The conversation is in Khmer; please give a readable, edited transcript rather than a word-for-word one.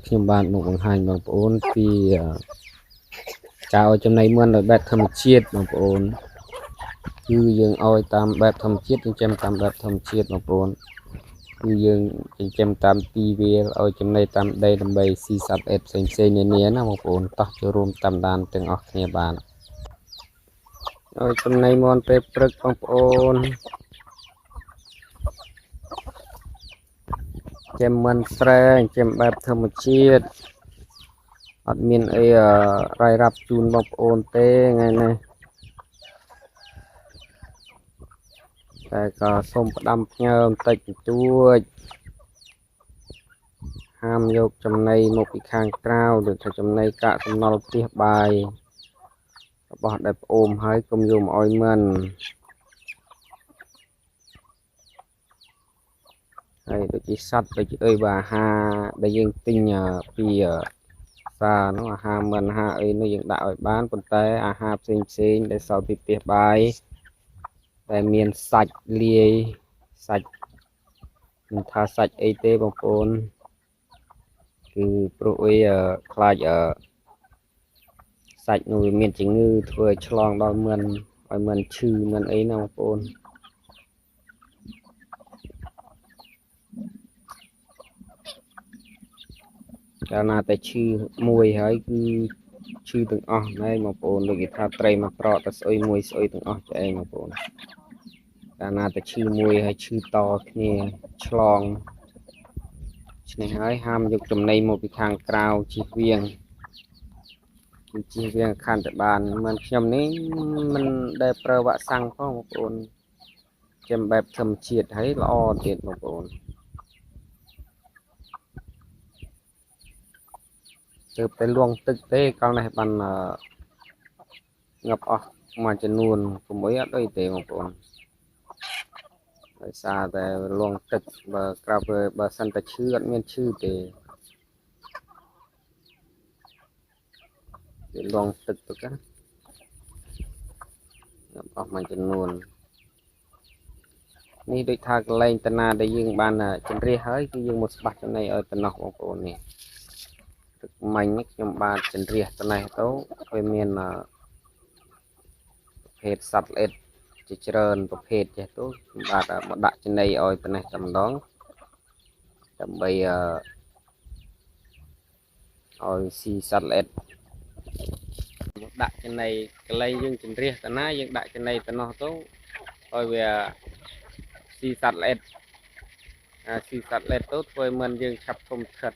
ខ្ញុំបានមកបង្ហាញបងប្អូនពីការឲ្យចំណីមឿនដោយបែបធម្មជាតិបងប្អូនគឺយើងឲ្យតាមបែបធម្មជាតិចិញ្ចឹមតាមបែបធម្មជាតិបងប្អូនគឺយើងចិញ្ចឹមតាមទីវាលឲ្យចំណីតាមដីដើម្បីស៊ីសត្វអេតផ្សេងៗនានាណាបងប្អូនតោះចូលរួមតាមដានទាំងអស់គ្នាបានឲ្យចំណីមន់ពេលព្រឹកបងប្អូនចិញ្ចឹមមន់ស្រែចិញ្ចឹមបែបធម្មជាតិអត់មានអីរ៉ាយរ៉ាប់ជូនបងប្អូនទេថ្ងៃនេះតែក៏សូមផ្ដាំផ្ញើបន្តិចបន្តួចហាមយកចំណីមកពីខាងក្រៅដូចថាចំណីកាកសំណល់ផ្ទះបាយរបស់ដែលប្អូនហើយកុំយកមកឲ្យមិនហើយដូចជាសត្វដូចអីបាទអាហារដែលយើងទិញពីផ្សារនោះអាហារមិនអាហារអីនោះយើងដាក់ឲ្យបានប៉ុន្តែអាហារផ្សេងដែលសល់ពីផ្ទះបាយតែមានសាច់លាយសាច់មិនថាសាច់អីទេបងប្អូនគឺព្រោះអីខ្លាចសាច់នោះវាមានជំងឺធ្វើឲ្យឆ្លងដល់មឿនឲ្យមឿនឈឺមឿនអីណាបងប្អូនកាលណាតែឈឺមួយហើយគឺឈឺទាំងអស់ណែបងប្អូនដូចគេថាត្រីមកប្រកតែស្អុយមួយស្អុយទាំងអស់ចែងបងប្អូនកាលណាតែឈឺមួយហើយឈឺតគ្នាឆ្លងឆ្នេះហើយហាមយកចំណីមកពីខាងក្រៅជិះវៀងជិះវៀងខានតែបានមិនខ្ញុំនេះមិនដែលប្រើវ៉ាក់សាំងផងបងប្អូនចំបែបធម្មជាតិហើយល្អទៀតបងប្អូនទើបតែលងទឹកទេកាលនេះបានងាប់អស់មួយចំនួនកុំអីអត់អីទេបងប្អូនដោយសារតែលងទឹកបើក្រៅបើសិនតែឈឺអត់មានឈឺទេវាលងទឹកទៅណាងាប់អស់មួយចំនួននេះដូចថាកន្លែងតាណាដែលយើងបានជម្រះហើយគឺយើងមកស្បាស់ចំណីឲ្យតំណោះបងប្អូននេះទឹកមាញ់នេះខ្ញុំបានជម្រះតំណេះទៅវាមានប្រភេទសត្វល្អិតជាច្រើនប្រភេទចេះទៅខ្ញុំបាទមកដាក់ចំណីឲ្យតំណេះតែម្ដងដើម្បីឲ្យស៊ីសត្វល្អិតមកដាក់ចំណីកន្លែងយើងជម្រះតាណាយើងដាក់ចំណីតំណោះទៅឲ្យវាស៊ីសត្វល្អិតស៊ីសត្វល្អិតទៅធ្វើឲ្យមិនយើងឆាប់ធំស្ថិត